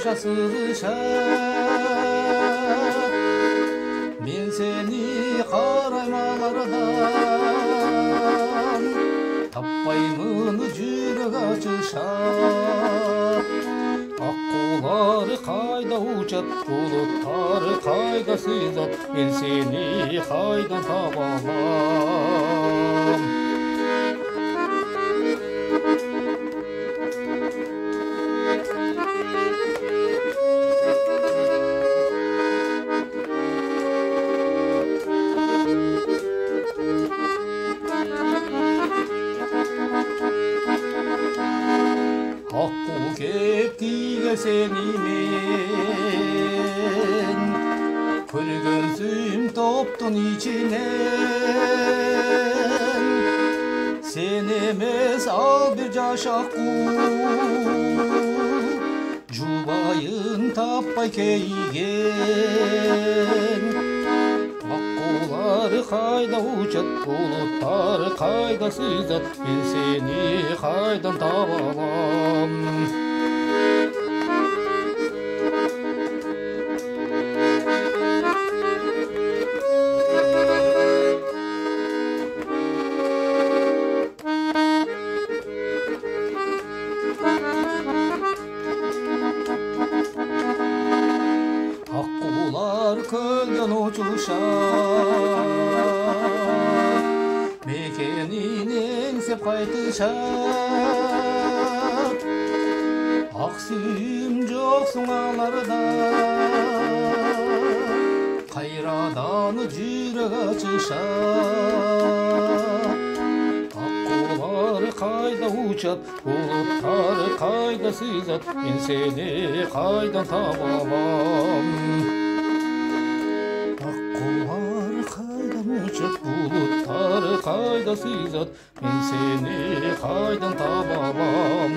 жашасылышат мен сени караймалардан таппаймын жүрөк ачышат аккулары кайда учат булуттары кайда сыйзат мен сени кайдан таба алам аққу кептиге сени мен көргөнсүм топтун ичинен сен эмес ал бир жаш акку жубайын таппай кейиген аккулары кайда учат булуттары кайда сыйзат мен сени кайдан таба алам аккулар көлдөн учушат мекенин эңсеп кайтышат ак сүйүм жоксуң аларда кайрадан жүрөк ачышат аккулар кайда учат булуттары кайда сыйзат мен сени кайдан таба алам аккулар кайда учат булуттары кайда сыйзат мен сени кайдан таба алам